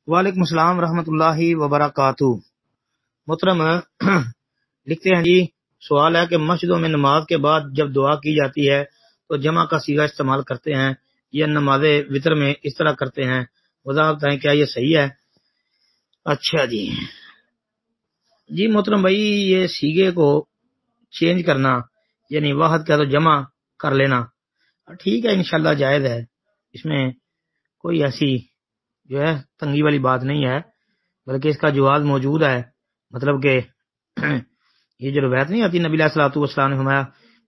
وعلیکم السلام ورحمۃ اللہ وبرکاتہ۔ محترم لکھتے ہیں جی، سوال ہے کہ مسجدوں میں نماز کے بعد جب دعا کی جاتی ہے تو جمع کا صیغہ استعمال کرتے ہیں یا نماز وتر میں اس طرح کرتے ہیں؟ وضاحت بتائیں، کیا یہ صحیح ہے؟ اچھا جی محترم بھائی، یہ صیغے کو چینج کرنا یعنی واحد کا تو جمع کر لینا ٹھیک ہے، انشاءاللہ جائز ہے، اس میں کوئی ایسی جو ہے تنگی والی بات نہیں ہے، بلکہ اس کا جواز موجود ہے۔ مطلب کہ یہ جو روایت نہیں آتی، نبی علیہ الصلوۃ والسلام نے فرمایا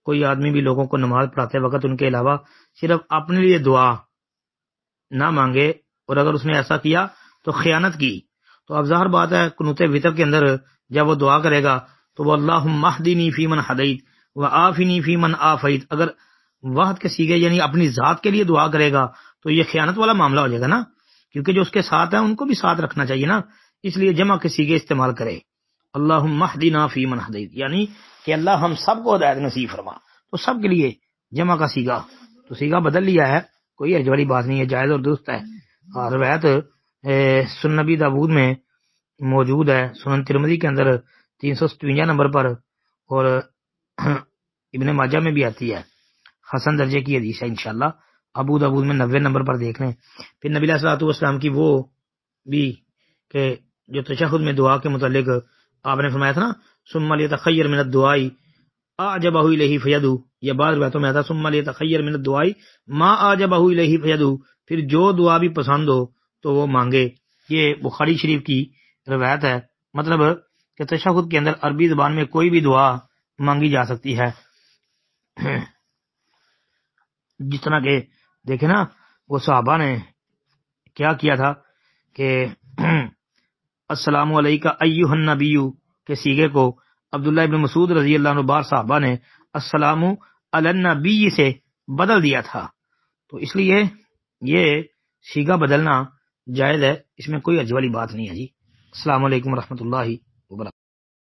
کوئی آدمی بھی لوگوں کو نماز پڑھاتے وقت ان کے علاوہ صرف اپنے لیے دعا نہ مانگے، اور اگر اس نے ایسا کیا تو خیانت کی، تو اب ظاہر بات ہے قنوت وتر کے اندر جب وہ دعا کرے گا تو وہ اللہم اہدنی فیمن ہدیت وعافنی فیمن عافیت، اگر واحد کے صیغے یعنی اپنی ذات کے لیے دعا کرے گا تو یہ خیانت والا معاملہ ہو جائے گا نا، کیونکہ جو اس کے ساتھ ہیں ان کو بھی ساتھ رکھنا چاہیے نا، اس لیے جمع کے صیغے استعمال کرے۔ اللہم اہدنا فیمن ہدیت، یعنی کہ اللہ ہم سب کو ہدایت نصیب فرما، تو سب کے لیے جمع کا صیغہ، تو صیغہ بدل لیا ہے، کوئی حرج والی بات نہیں ہے، جائز اور درست ہے۔ اور روایت سنن نبی داود میں موجود ہے، سنن ترمذی کے اندر 357 نمبر پر، اور ابن ماجہ میں بھی آتی ہے، حسن درجے کی حدیث ہے انشاءاللہ، ابو داود میں 90 نمبر پر دیکھ لیں۔ پھر نبی علیہ الصلوۃ والسلام کی وہ بھی کہ جو تشہد میں دعا کے متعلق آپ نے فرمایا تھا نا، ثم لیتخیر من الدعاء اعجبہ الیہ فیدعو، یہ بعض روایتوں میں آتا ثم لیتخیر من الدعاء ما اعجبہ الیہ فیدعو، پھر جو دعا بھی پسند ہو تو وہ مانگے۔ یہ بخاری شریف کی روایت ہے، مطلب کہ تشہد کے اندر عربی زبان میں کوئی بھی دعا مانگی جا سکتی ہے، جس طرح کہ دیکھیں نا وہ صحابہ نے کیا کیا تھا کہ السلام علیکہ ایہا النبی کے صیغے کو عبداللہ ابن مسعود رضی اللہ عنہ بار صحابہ نے السلام علی النبی سے بدل دیا تھا، تو اس لیے یہ صیغہ بدلنا جائز ہے، اس میں کوئی حرج والی بات نہیں ہے جی۔ السلام علیکم ورحمۃ اللہ